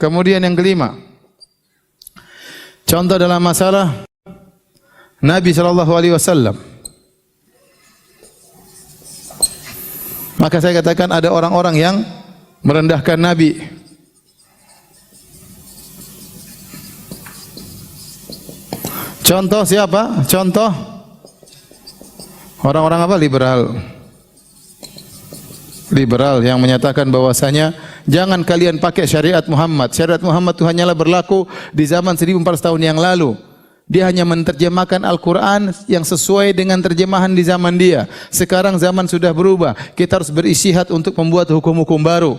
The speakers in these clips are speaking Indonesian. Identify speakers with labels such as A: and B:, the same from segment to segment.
A: Kemudian yang kelima, contoh dalam masalah Nabi sallallahu alaihi wasallam. Maka saya katakan ada orang-orang yang merendahkan Nabi. Contoh siapa? Contoh orang-orang apa? Liberal yang menyatakan bahwasanya jangan kalian pakai syariat Muhammad. Syariat Muhammad itu hanyalah berlaku di zaman 1400 tahun yang lalu. Dia hanya menerjemahkan Al-Quran yang sesuai dengan terjemahan di zaman dia. Sekarang zaman sudah berubah. Kita harus beristihad untuk membuat hukum-hukum baru.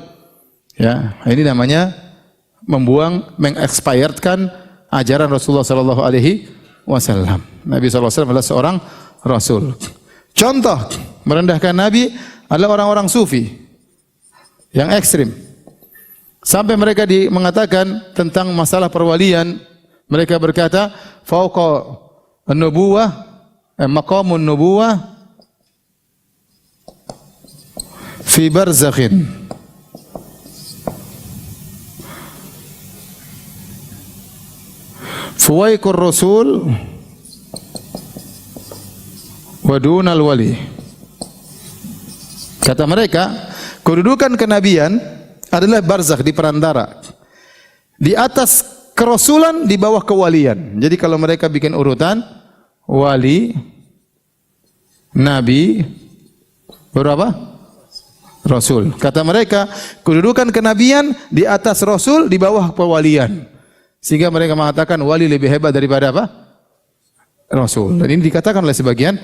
A: Ya, ini namanya mengexpiredkan ajaran Rasulullah sallallahu alaihi wasallam. Nabi sallallahu alaihi wasallam adalah seorang rasul. Contoh merendahkan Nabi adalah orang-orang sufi yang ekstrim. Sampai mereka mengatakan tentang masalah perwalian, mereka berkata, fauqa an-nubuwah, maqamun nubuwah fi barzakhin. Fuwaiqur rasul wa dunal wali. Kata mereka, kedudukan kenabian adalah barzakh, di perantara. Di atas kerasulan, di bawah kewalian. Jadi kalau mereka bikin urutan wali, nabi, baru apa? Rasul. Kata mereka, kedudukan kenabian di atas rasul, di bawah kewalian. Sehingga mereka mengatakan wali lebih hebat daripada apa? Rasul. Dan ini dikatakan oleh sebagian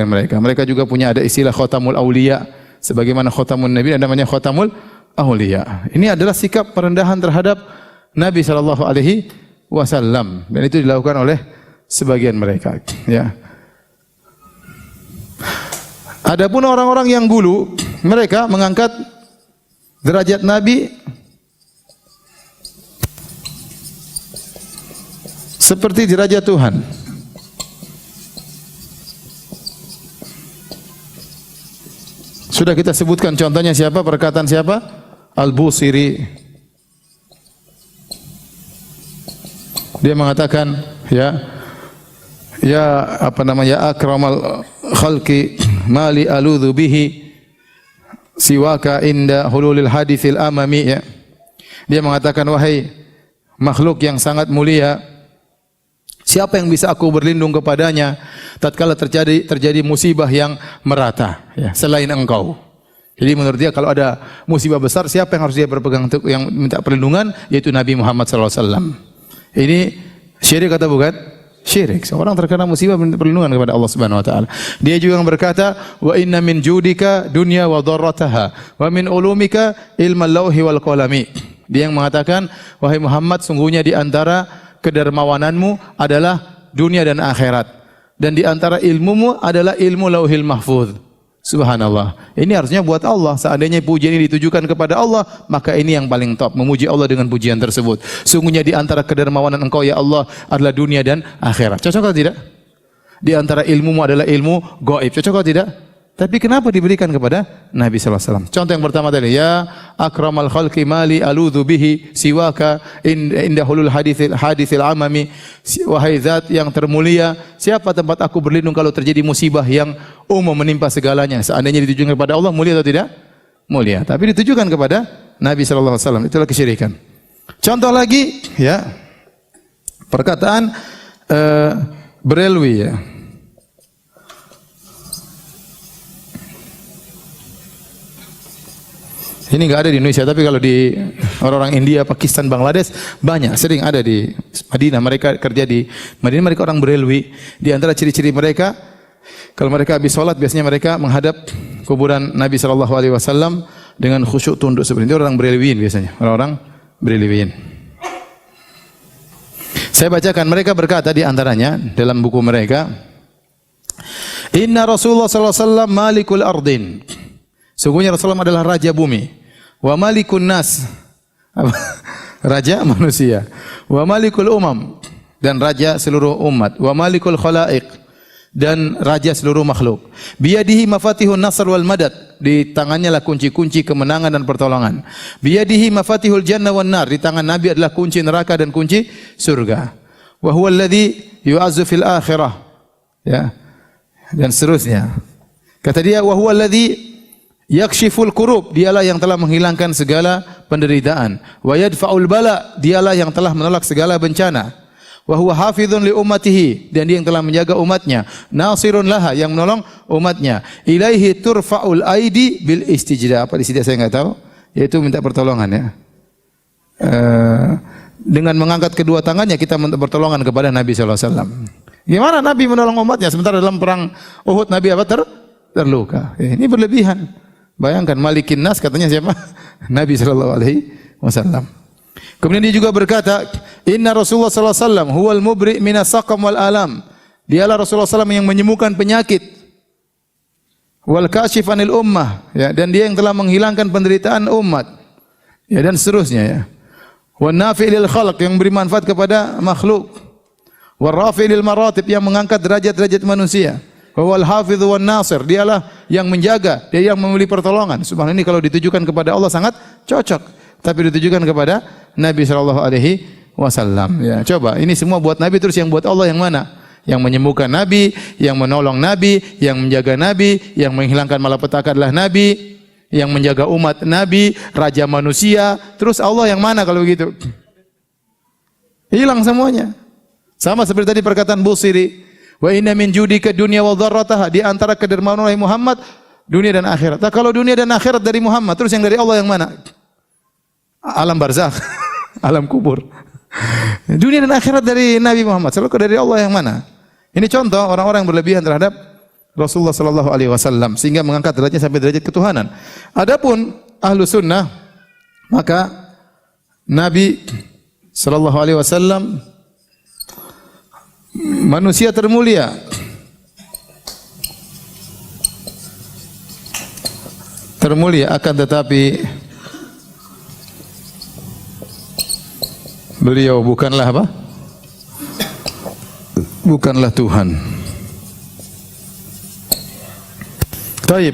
A: mereka. Mereka juga punya ada istilah khatamul auliya, sebagaimana khatamun nabi ada namanya khatamul auliya. Ini adalah sikap perendahan terhadap Nabi sallallahu alaihi wasallam, dan itu dilakukan oleh sebagian mereka, ya. Adapun orang-orang yang gulu, mereka mengangkat derajat Nabi seperti derajat Tuhan. Sudah kita sebutkan contohnya siapa, perkataan siapa? Al-Busiri. Dia mengatakan, akramal khalqi mali aludhu bihi siwaka inda hululil hadithil amami, ya. Dia mengatakan, wahai makhluk yang sangat mulia, siapa yang bisa aku berlindung kepadanya tatkala terjadi musibah yang merata, ya, selain engkau. Jadi menurut dia kalau ada musibah besar, siapa yang harus dia berpegang teguh, yang minta perlindungan, yaitu Nabi Muhammad sallallahu alaihi wasallam. Ini syirik atau bukan? Syirik. Seorang terkena musibah minta perlindungan kepada Allah Subhanahu wa taala. Dia juga berkata, wa inna min judika dunya wa dharrataha wa min ulumika ilmal lauhi wal qalami. Dia yang mengatakan, wahai Muhammad, sungguhnya di antara kedermawananmu adalah dunia dan akhirat, dan di antara ilmumu adalah ilmu lauhil mahfuz. Subhanallah. Ini harusnya buat Allah. Seandainya pujian ini ditujukan kepada Allah, maka ini yang paling top, memuji Allah dengan pujian tersebut. Sungguhnya di antara kedermawanan engkau ya Allah adalah dunia dan akhirat. Cocok atau tidak? Di antara ilmumu adalah ilmu gaib. Cocok atau tidak? Tapi kenapa diberikan kepada Nabi sallallahu alaihi wasallam? Contoh yang pertama tadi, ya akramal khalqi mali aludhu bihi siwaka inda hulul hadithil amami. Wahai zat yang termulia, siapa tempat aku berlindung kalau terjadi musibah yang umum menimpa segalanya? Seandainya ditujukan kepada Allah, mulia atau tidak? Mulia. Tapi ditujukan kepada Nabi sallallahu alaihi wasallam, itulah kesyirikan. Contoh lagi, ya, perkataan Berelwi, ya. Ini enggak ada di Indonesia, tapi kalau di orang-orang India, Pakistan, Bangladesh banyak, sering ada di Madinah. Mereka kerja di Madinah, mereka orang Berelwi. Di antara ciri-ciri mereka, kalau mereka habis sholat biasanya mereka menghadap kuburan Nabi sallallahu alaihi wasallam dengan khusyuk tunduk seperti itu. Orang Berelwiin biasanya, orang-orang Berelwiin. Saya bacakan, mereka berkata di antaranya dalam buku mereka, Inna Rasulullah sallallahu alaihi wasallam malikul ardin. Sungguhnya Rasulullah adalah raja bumi. Wa malikun nas. Raja manusia. Wa malikul umam. Dan raja seluruh umat. Wa malikul khalaiq. Dan raja seluruh makhluk. Biyadihi mafatihun nasr wal madad. Di tangannya lah kunci-kunci kemenangan dan pertolongan. Biyadihi mafatihul jannah wan nar. Di tangan Nabi adalah kunci neraka dan kunci surga. Wa huwa alladhi yu'azzu fil akhirah. Ya. Dan seterusnya. Kata dia wa huwa alladhi yakshiful kurub, dialah yang telah menghilangkan segala penderitaan. Wa yadfa'ul bala, dialah yang telah menolak segala bencana. Wa huwa hafizun li ummatihi, dan dia yang telah menjaga umatnya. Nasirun laha, yang menolong umatnya. Ilaihi turfa'ul aidi bil istijda. Apa di sini saya enggak tahu, yaitu minta pertolongan ya. Dengan mengangkat kedua tangannya kita minta pertolongan kepada Nabi sallallahu alaihi wasallam. Gimana Nabi menolong umatnya sementara dalam perang Uhud Nabi apa terluka. Ini berlebihan. Bayangkan Malikin Nas katanya siapa? Nabi sallallahu alaihi wasallam. Kemudian dia juga berkata, "Inna Rasulullah sallallahu alaihi wasallam huwal mubri' minas saqam wal alam." Dialah Rasulullah SAW yang menyembuhkan penyakit. Wal kashif anil ummah, ya, dan dia yang telah menghilangkan penderitaan umat. Ya, dan seterusnya ya. Wan nafi' lil khalq, yang beri manfaat kepada makhluk. War rafi' lil maratib, yang mengangkat derajat-derajat manusia. Wal hafidz wan nasir, dialah yang menjaga, dia yang memberi pertolongan. Subhanallah, ini kalau ditujukan kepada Allah sangat cocok, tapi ditujukan kepada Nabi sallallahu alaihi wasallam. Ya, coba ini semua buat Nabi, terus yang buat Allah yang mana? Yang menyembuhkan Nabi, yang menolong Nabi, yang menjaga Nabi, yang menghilangkan malapetaka adalah Nabi, yang menjaga umat Nabi, raja manusia. Terus Allah yang mana kalau begitu? Hilang semuanya. Sama seperti tadi perkataan Busiri, wa inna min judika dunya wa dharrataha, di antara kedermaan Muhammad dunia dan akhirat. Nah, kalau dunia dan akhirat dari Muhammad, terus yang dari Allah yang mana? Alam barzakh, alam kubur. Dunia dan akhirat dari Nabi Muhammad, selalu dari Allah yang mana? Ini contoh orang-orang yang berlebihan terhadap Rasulullah sallallahu alaihi wasallam sehingga mengangkat derajatnya sampai derajat ketuhanan. Adapun ahlu sunnah, maka Nabi sallallahu alaihi wasallam manusia termulia. Termulia akan tetapi beliau bukanlah apa? Bukanlah Tuhan. Taib.